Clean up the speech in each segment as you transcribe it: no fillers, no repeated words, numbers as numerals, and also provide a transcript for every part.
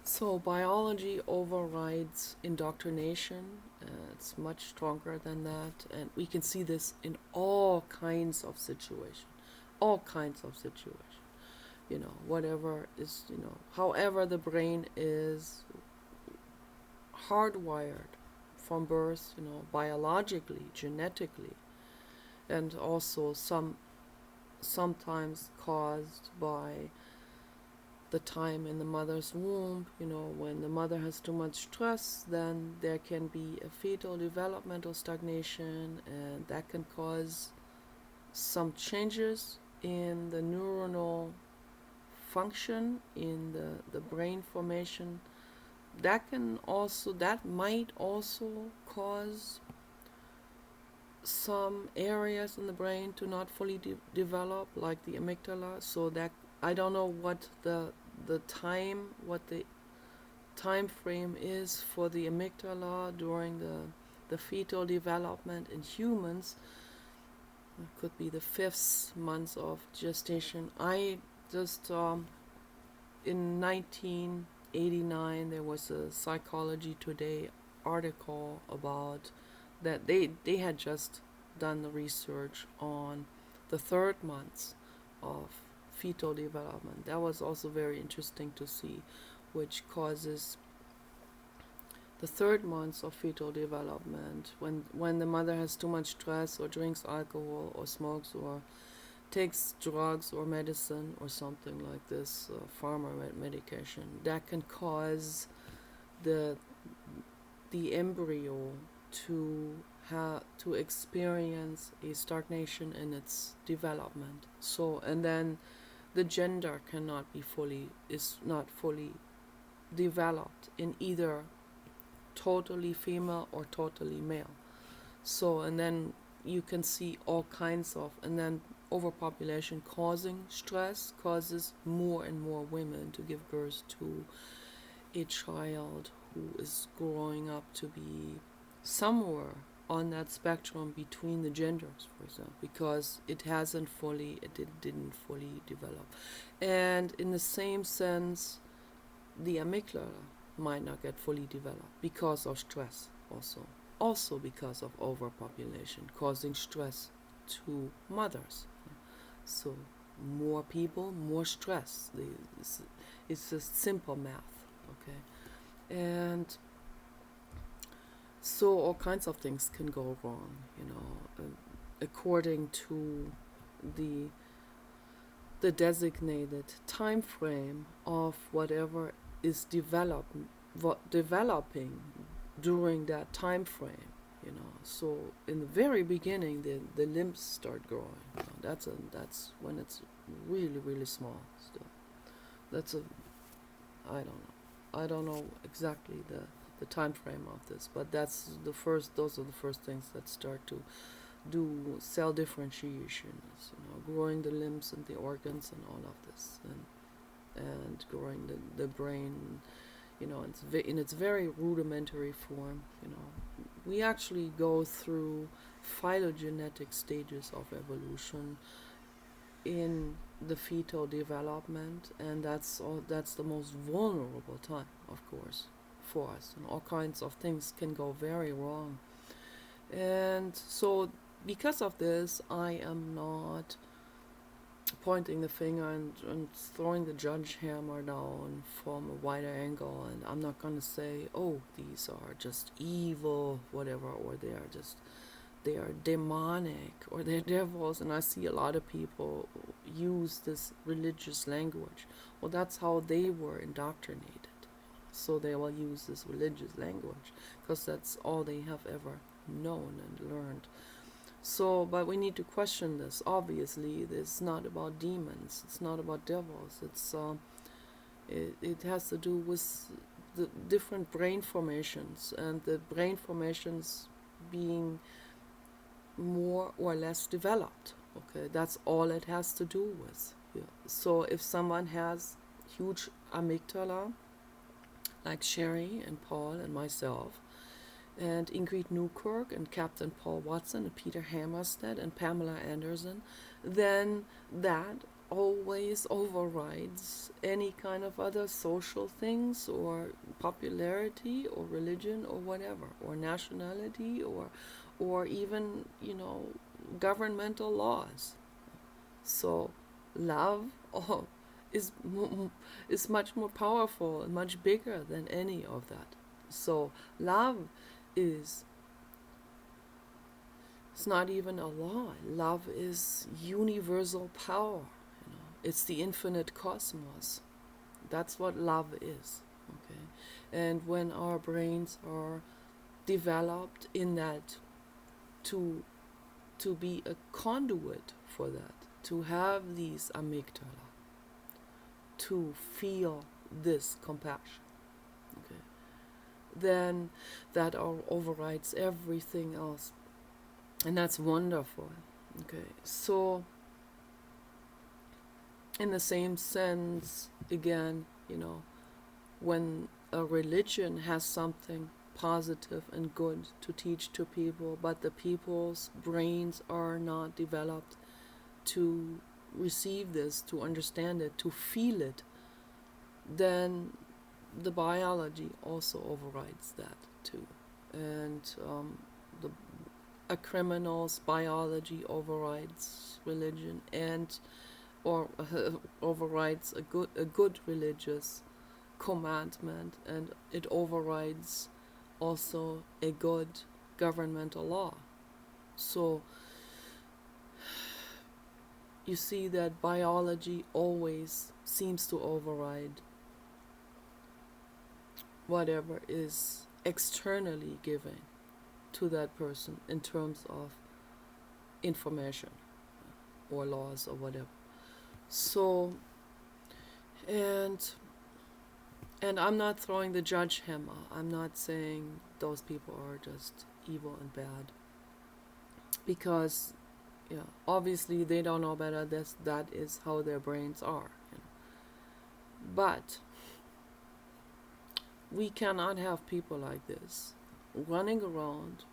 So biology overrides indoctrination. It's much stronger than that, and we can see this in all kinds of situations. All kinds of situations. Whatever is, however the brain is hardwired from birth, biologically, genetically, and also sometimes caused by the time in the mother's womb. When the mother has too much stress, then there can be a fetal developmental stagnation, and that can cause some changes in the neuronal function, in the brain formation. That might also cause some areas in the brain to not fully develop, like the amygdala. So that I don't know what the time frame is for the amygdala during the fetal development in humans. It could be the fifth month of gestation. I just in 1989 there was a Psychology Today article about that they had just done the research on the third months of fetal development. That was also very interesting to see, which causes the third months of fetal development, when the mother has too much stress or drinks alcohol or smokes or takes drugs or medicine or something like this, pharma medication, that can cause the embryo to experience a stagnation in its development. So, and then the gender is not fully developed in either totally female or totally male. So, and then you can see all kinds of, and then overpopulation causing stress causes more and more women to give birth to a child who is growing up to be somewhere on that spectrum between the genders, for example, because it didn't fully develop. And in the same sense, the amygdala might not get fully developed because of stress also because of overpopulation causing stress to mothers. So more people, more stress. It's just simple math. Okay. And so all kinds of things can go wrong, according to the designated time frame of whatever is developing during that time frame. So in the very beginning, the limbs start growing. That's when it's really really small still. That's a I don't know exactly the time frame of this, but those are the first things that start to do cell differentiation, growing the limbs and the organs and all of this, and growing the brain, in its very rudimentary form. We actually go through phylogenetic stages of evolution in the fetal development, and that's the most vulnerable time, of course, for us, and all kinds of things can go very wrong. And so because of this, I am not pointing the finger and throwing the judge hammer down from a wider angle, and I'm not going to say, oh, these are just evil, whatever, or they are demonic, or they're devils. And I see a lot of people use this religious language. Well, that's how they were indoctrinated. So they will use this religious language because that's all they have ever known and learned. So, but we need to question this. Obviously, it's not about demons. It's not about devils. It has to do with the different brain formations, and the brain formations being more or less developed. Okay, that's all it has to do with. Yeah. So if someone has huge amygdala, like Sherry and Paul and myself, and Ingrid Newkirk and Captain Paul Watson and Peter Hammerstead and Pamela Anderson, then that always overrides any kind of other social things or popularity or religion or whatever, or nationality, or even, governmental laws. So love, oh, is is much more powerful and much bigger than any of that. So love is it's not even a law. Love is universal power. It's the infinite cosmos. That's what love is. Okay, and when our brains are developed in that, to be a conduit for that, to have these amygdala, to feel this compassion, okay, then that overrides everything else, and that's wonderful. Okay, so in the same sense, again, when a religion has something positive and good to teach to people, but the people's brains are not developed to receive this, to understand it, to feel it, then the biology also overrides that too. And the a criminal's biology overrides religion, and or overrides a good religious commandment, and it overrides also a good governmental law. So you see that biology always seems to override whatever is externally given to that person in terms of information or laws or whatever. So, and I'm not throwing the judge hammer. I'm not saying those people are just evil and bad, because obviously they don't know better. That is how their brains are. But we cannot have people like this running around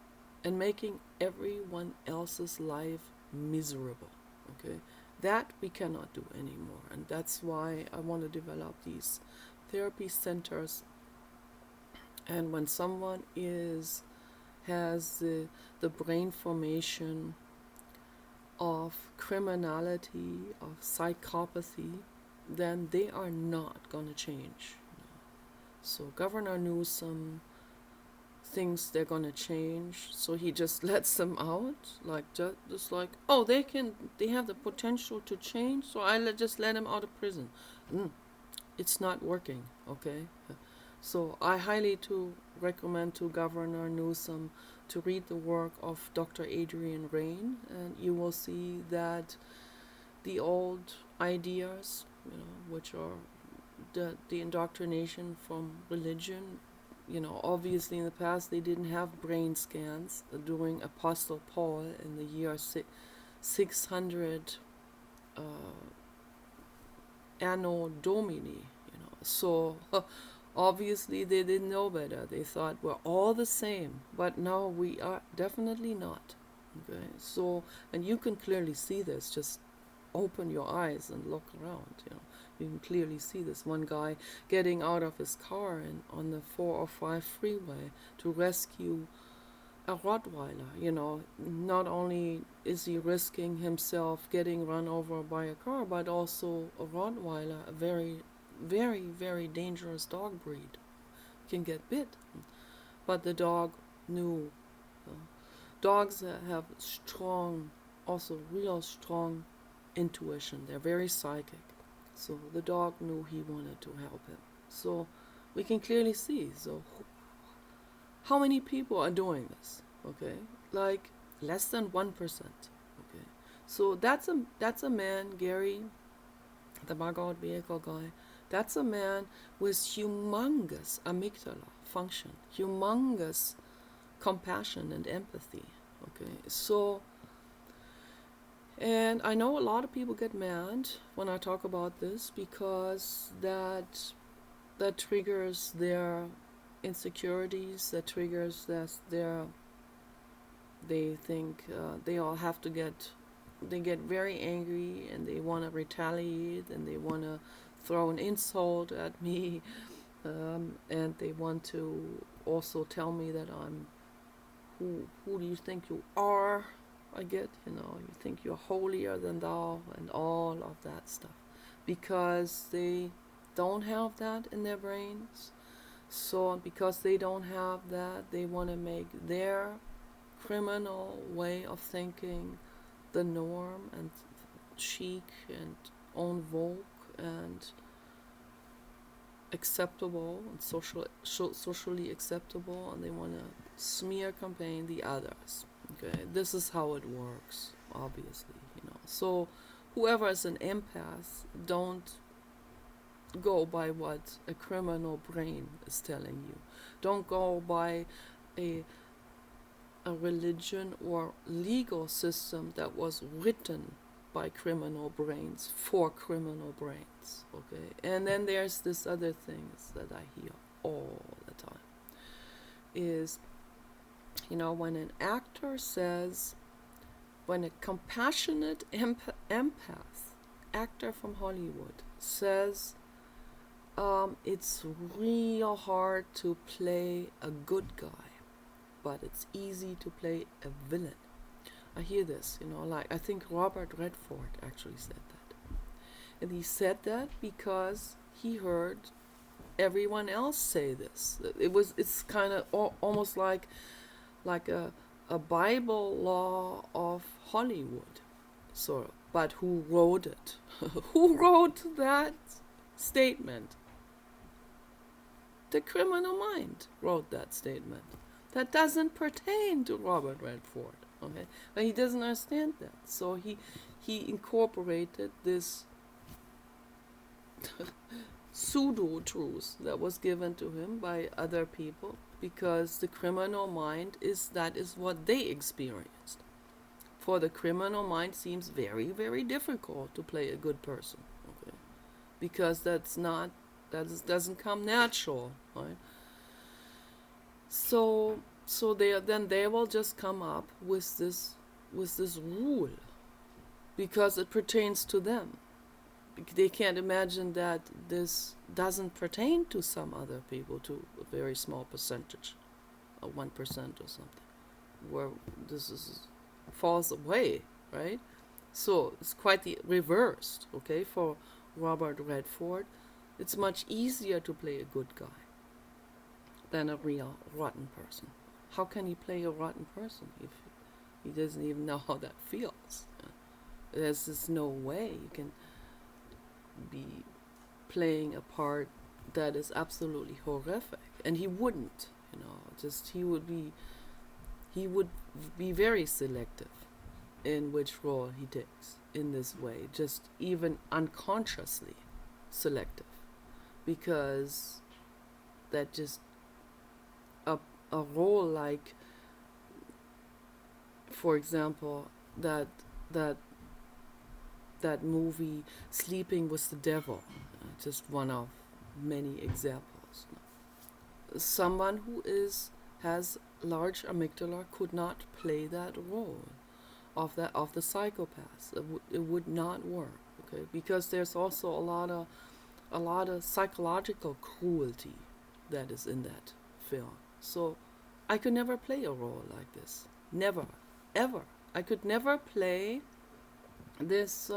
and making everyone else's life miserable. Okay, that we cannot do anymore, and that's why I want to develop these therapy centers. And when someone has the brain formation of criminality, of psychopathy, then they are not going to change. So Governor Newsom thinks they're going to change, so he just lets them out, like just like, oh, they have the potential to change, so just let them out of prison. It's not working. Okay, so I highly recommend to Governor Newsom to read the work of Dr. Adrian Rain, and you will see that the old ideas, which are the indoctrination from religion, obviously in the past they didn't have brain scans during Apostle Paul in the year 600 Anno Domini, so obviously they didn't know better. They thought we're all the same, but no, we are definitely not. Okay, so, and you can clearly see this. Just open your eyes and look around. You can clearly see this. One guy getting out of his car and on the 405 freeway to rescue a Rottweiler. Not only is he risking himself getting run over by a car, but also a Rottweiler, a very, very, very dangerous dog breed, can get bit. But the dog knew. Dogs have strong, also real strong intuition. They're very psychic. So the dog knew he wanted to help him. So we can clearly see. So how many people are doing this? Okay, like less than 1%. Okay, so that's a man, Gary, the Margot vehicle guy. That's a man with humongous amygdala function, humongous compassion and empathy. Okay, so, and I know a lot of people get mad when I talk about this, because that triggers their insecurities, that triggers they think they all have to get they get very angry and they want to retaliate and they want to throw an insult at me, and they want to also tell me that I'm who do you think you are? I get, you think you're holier than thou and all of that stuff because they don't have that in their brains. So because they don't have that, they want to make their criminal way of thinking the norm and chic and en vogue and acceptable and socially acceptable, and they want to smear campaign the others. Okay, this is how it works, obviously. So whoever is an empath, don't go by what a criminal brain is telling you. Don't go by a religion or legal system that was written by criminal brains for criminal brains. Okay, and then there's this other things that I hear all the time is, when an actor says, when a compassionate empath actor from Hollywood says, it's real hard to play a good guy, but it's easy to play a villain. I hear this, I think Robert Redford actually said that. And he said that because he heard everyone else say this. It's kind of almost like a Bible law of Hollywood, sort of. But who wrote it? Who wrote that statement? The criminal mind wrote that statement. That doesn't pertain to Robert Redford. Okay, but he doesn't understand that. So he incorporated this pseudo-truth that was given to him by other people because the criminal mind is what they experienced. For the criminal mind seems very, very difficult to play a good person. Okay, because that doesn't come natural, right? So they will just come up with this rule because it pertains to them. They can't imagine that this doesn't pertain to some other people, to a very small percentage, 1% or something, where this falls away, right? So it's quite the reversed, okay? For Robert Redford, it's much easier to play a good guy than a real rotten person. How can he play a rotten person if he doesn't even know how that feels? There's just no way you can be playing a part that is absolutely horrific. And he wouldn't, he would be very selective in which role he takes in this way, just even unconsciously selective, because that just a role like, for example, that movie Sleeping with the Devil, just one of many examples. Someone who has large amygdala could not play that role of the psychopath. It would not work, okay? Because there's also a lot of psychological cruelty that is in that film. So I could never play a role like this. Never, ever. I could never play this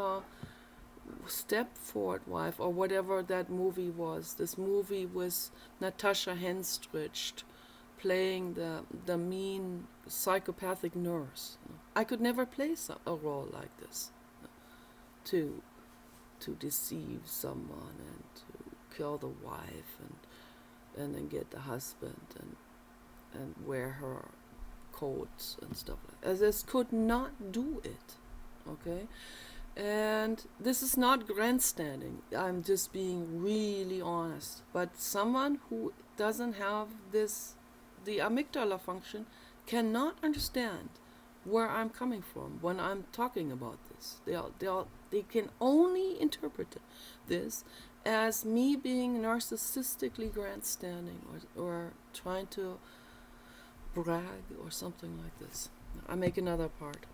Stepford Wife or whatever that movie was. This movie was Natasha Henstridge playing the mean psychopathic nurse. I could never play a role like this. To deceive someone and to kill the wife and then get the husband and wear her coats and stuff like that. I just could not do it. Okay? And this is not grandstanding. I'm just being really honest. But someone who doesn't have the amygdala function, cannot understand where I'm coming from when I'm talking about this. They can only interpret this as me being narcissistically grandstanding or trying to brag or something like this. I make another part.